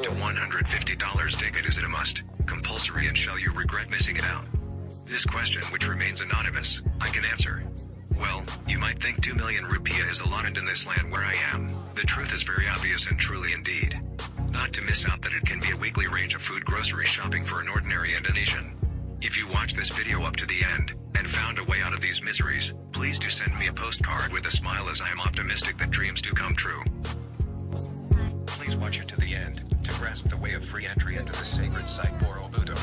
$100 to $150 ticket, is it a must, compulsory, and shall you regret missing it out? This question, which remains anonymous, I can answer. Well, you might think 2 million rupiah is allotted in this land where I am. The truth is very obvious and truly indeed. Not to miss out that it can be a weekly range of food grocery shopping for an ordinary Indonesian. If you watch this video up to the end, and found a way out of these miseries, please do send me a postcard with a smile, as I am optimistic that dreams do come true. Please watch it to the end, to grasp the way of free entry into the sacred site Borobudur.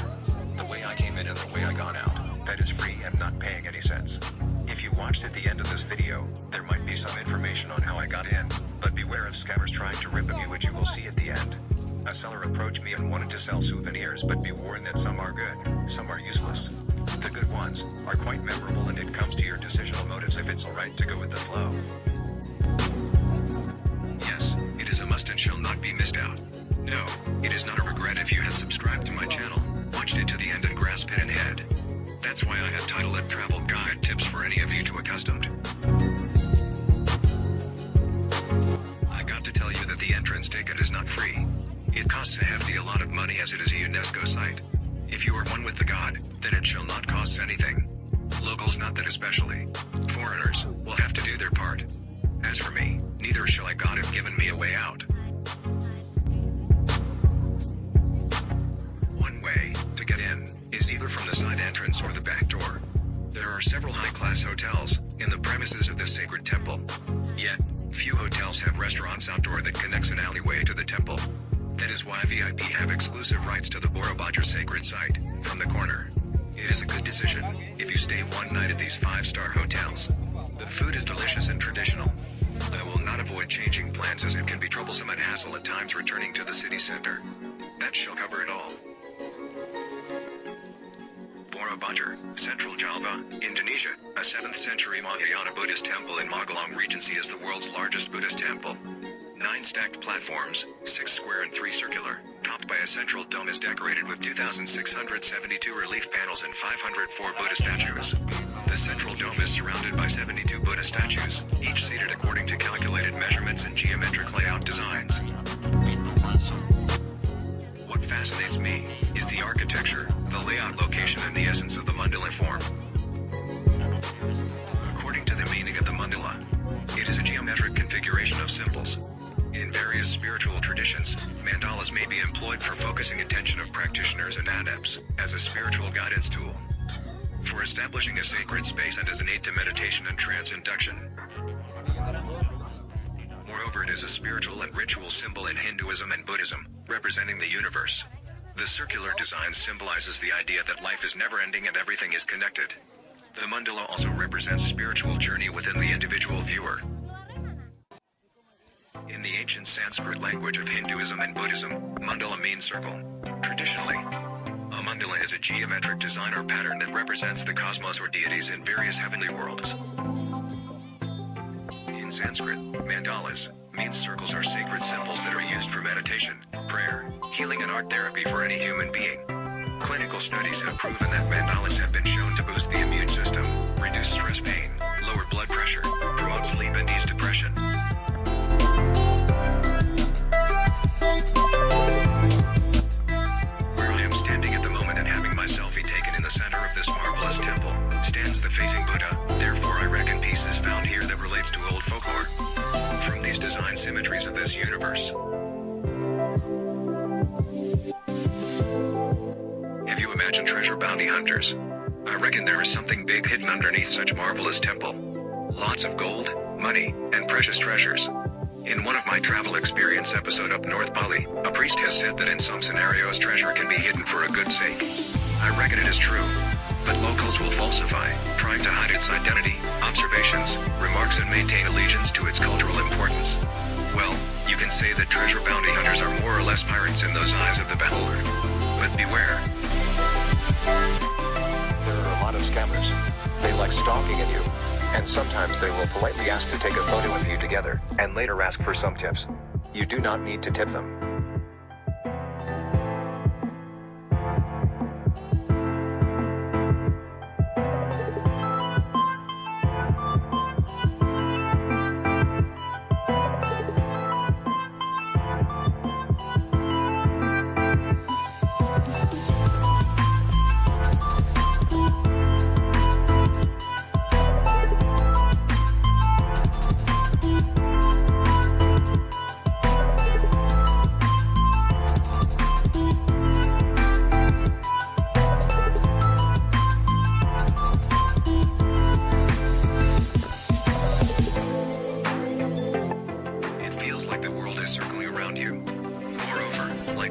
The way I came in and the way I gone out, that is free and not paying any cents. If you watched at the end of this video, there might be some information on how I got in, but beware of scammers trying to rip of you, which you will see at the end. A seller approached me and wanted to sell souvenirs, but be warned that some are good, some are useless. The good ones are quite memorable, and it comes to your decisional motives if it's alright to go with the flow. Yes, it is a must and shall not be missed out. No, it is not a regret if you had subscribed to my channel, watched it to the end and grasped it in head. That's why I have titled it Travel Guide Tips for any of you too accustomed. I got to tell you that the entrance ticket is not free. It costs a hefty lot of money, as it is a UNESCO site. If you are one with the god, then it shall not cost anything. Locals not that especially. Foreigners will have to do their part. As for me, neither shall I. God have given me a way out. One way to get in is either from the side entrance or the back door. There are several high-class hotels in the premises of this sacred temple. Yet, few hotels have restaurants outdoor that connects an alleyway to the temple. That is why VIP have exclusive rights to the Borobudur sacred site, from the corner. It is a good decision if you stay one night at these 5-star hotels. The food is delicious and traditional. I will not avoid changing plans, as it can be troublesome and hassle at times returning to the city center. That shall cover it all. Borobudur, Central Java, Indonesia, a 7th century Mahayana Buddhist temple in Magelang Regency, is the world's largest Buddhist temple. 9 stacked platforms, 6 square and 3 circular, topped by a central dome, is decorated with 2,672 relief panels and 504 Buddha statues. The central dome is surrounded by 72 Buddha statues, each seated according to calculated measurements and geometric layout designs. What fascinates me is the architecture, the layout, location, and the essence of the mandala form. According to the meaning of the mandala, it is a geometric configuration of symbols. In various spiritual traditions, mandalas may be employed for focusing attention of practitioners and adepts, as a spiritual guidance tool, for establishing a sacred space, and as an aid to meditation and trance induction. Moreover, it is a spiritual and ritual symbol in Hinduism and Buddhism, representing the universe. The circular design symbolizes the idea that life is never-ending and everything is connected. The mandala also represents spiritual journey within the individual viewer. In the ancient Sanskrit language of Hinduism and Buddhism, mandala means circle. Traditionally, a mandala is a geometric design or pattern that represents the cosmos or deities in various heavenly worlds. In Sanskrit, mandalas means circles are sacred symbols that are used for meditation, prayer, healing, and art therapy for any human being. Clinical studies have proven that mandalas have been shown to boost the immune system, reduce stress, pain, lower blood pressure, promote sleep, and ease depression. Where I am standing at the moment and having my selfie taken in the center of this marvelous temple, stands the facing Buddha. Therefore I reckon peace is found here that relates to old folklore. From these design symmetries of this universe. Have you imagined treasure bounty hunters? I reckon there is something big hidden underneath such marvelous temple. Lots of gold, money, and precious treasures. In one of my travel experience episode up North Bali, a priest has said that in some scenarios treasure can be hidden for a good sake. I reckon it is true. But locals will falsify, trying to hide its identity, observations, remarks, and maintain allegiance to its cultural importance. Well, you can say that treasure bounty hunters are more or less pirates in those eyes of the beholder. But beware. There are a lot of scammers. They like stalking at you. And sometimes they will politely ask to take a photo with you together, and later ask for some tips. You do not need to tip them.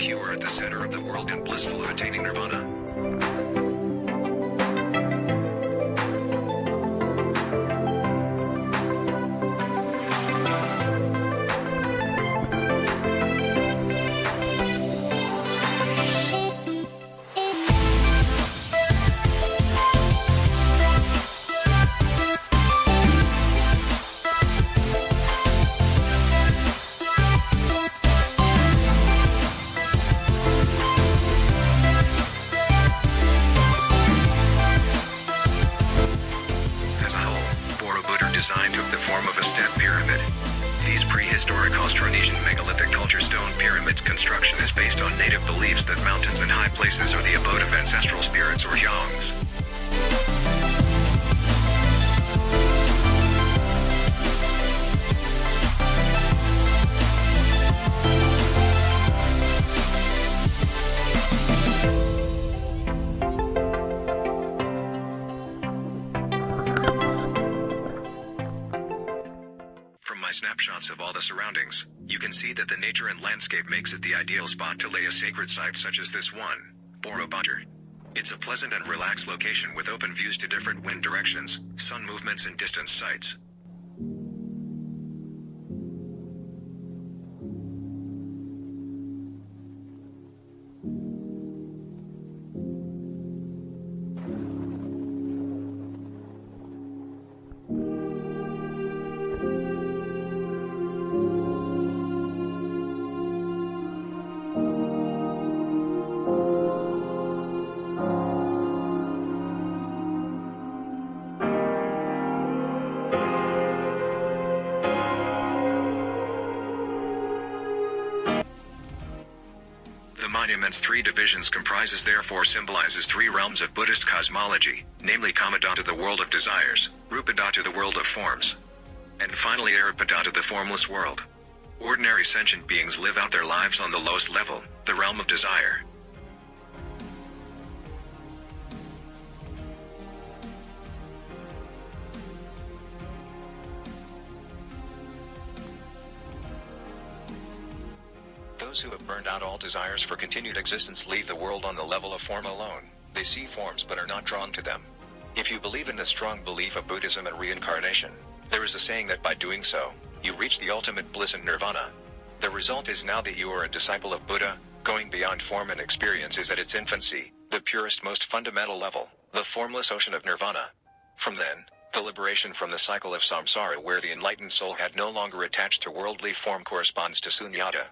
you are at the center of the world and blissful of attaining nirvana. As a whole, Borobudur design took the form of a step pyramid. These prehistoric Austronesian megalithic culture stone pyramids construction is based on native beliefs that mountains and high places are the abode of ancestral spirits or yongs. From my snapshots of all the surroundings, you can see that the nature and landscape makes it the ideal spot to lay a sacred site such as this one, Borobudur. It's a pleasant and relaxed location with open views to different wind directions, sun movements and distance sights. The monument's three divisions comprises therefore symbolizes three realms of Buddhist cosmology, namely Kamadatta, the world of desires, Rupadatta, the world of forms, and finally Arupadatta, the formless world. Ordinary sentient beings live out their lives on the lowest level, the realm of desire. Those who have burned out all desires for continued existence leave the world on the level of form alone. They see forms but are not drawn to them. If you believe in the strong belief of Buddhism and reincarnation, there is a saying that by doing so, you reach the ultimate bliss and nirvana. The result is now that you are a disciple of Buddha, going beyond form and experience is at its infancy, the purest, most fundamental level, the formless ocean of nirvana. From then, the liberation from the cycle of samsara where the enlightened soul had no longer attached to worldly form corresponds to sunyata.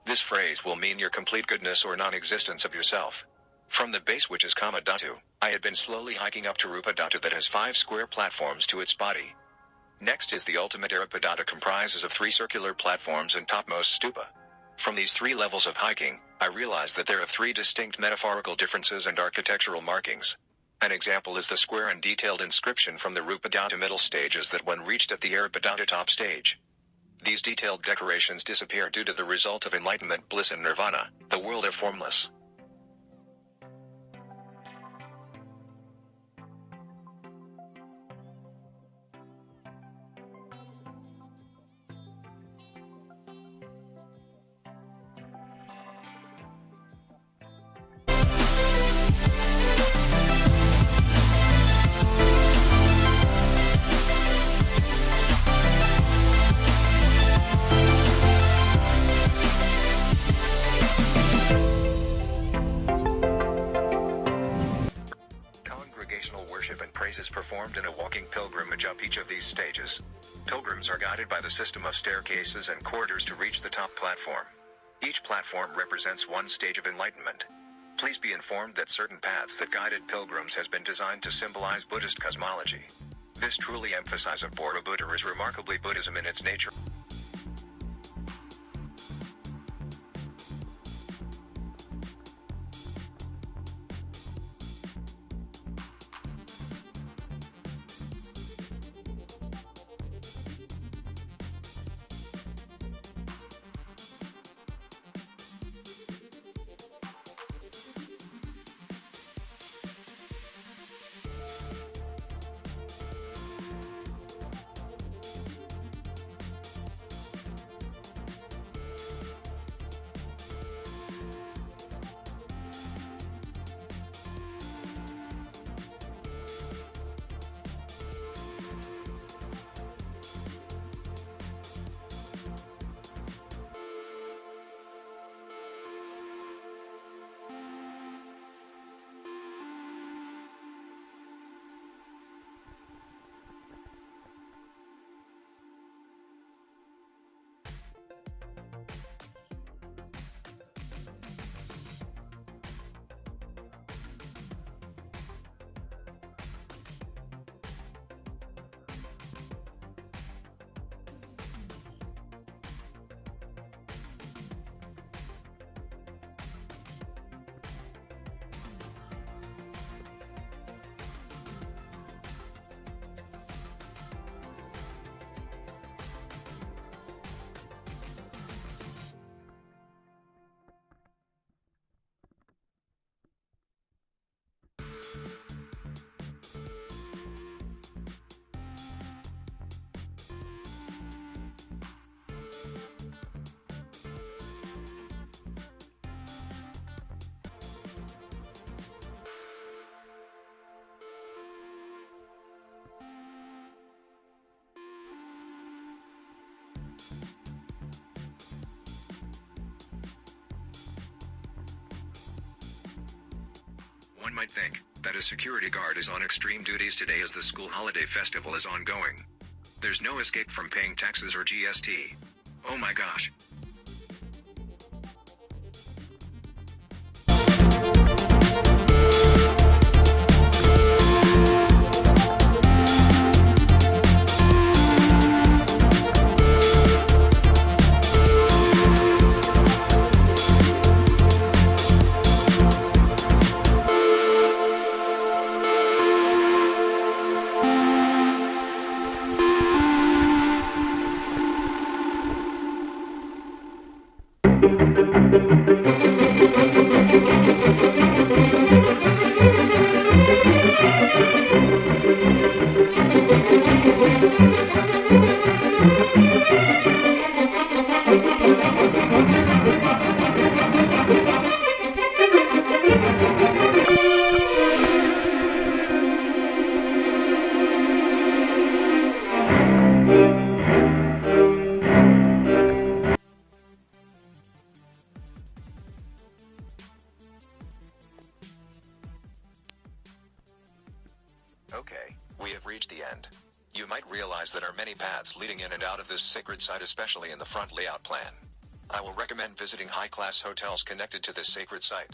This phrase will mean your complete goodness or non-existence of yourself. From the base, which is Kamadatta, I had been slowly hiking up to Rupadatta that has 5 square platforms to its body. Next is the ultimate Arupadatta, comprises of 3 circular platforms and topmost stupa. From these 3 levels of hiking, I realized that there are 3 distinct metaphorical differences and architectural markings. An example is the square and detailed inscription from the Rupadatta middle stages that when reached at the Arupadatta top stage. These detailed decorations disappear due to the result of enlightenment, bliss and nirvana, the world of formless. Worship and praise is performed in a walking pilgrimage up each of these stages. Pilgrims are guided by the system of staircases and corridors to reach the top platform. Each platform represents one stage of enlightenment. Please be informed that certain paths that guided pilgrims has been designed to symbolize Buddhist cosmology. This truly emphasizes Borobudur is remarkably Buddhism in its nature. One might think that a security guard is on extreme duties today as the school holiday festival is ongoing. There's no escape from paying taxes or GST. Oh my gosh. Okay, we have reached the end. You might realize there are many paths leading in and out of this sacred site, especially in the front layout plan. I will recommend visiting high-class hotels connected to this sacred site.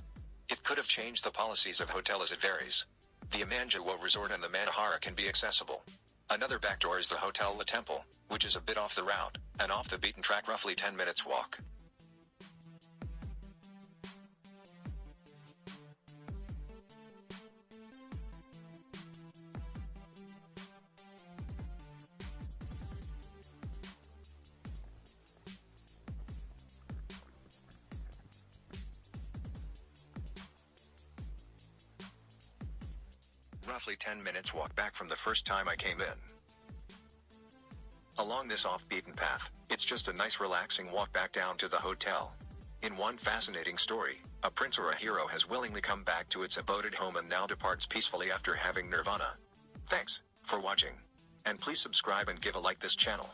It could have changed the policies of hotel as it varies. The Amanjawa Resort and the Manahara can be accessible. Another backdoor is the Hotel La Temple, which is a bit off the route, and off the beaten track, roughly 10 minutes walk. Roughly 10 minutes walk back from the first time I came in. Along this off-beaten path, it's just a nice relaxing walk back down to the hotel. In one fascinating story, a prince or a hero has willingly come back to its abode home and now departs peacefully after having nirvana. Thanks for watching. And please subscribe and give a like this channel.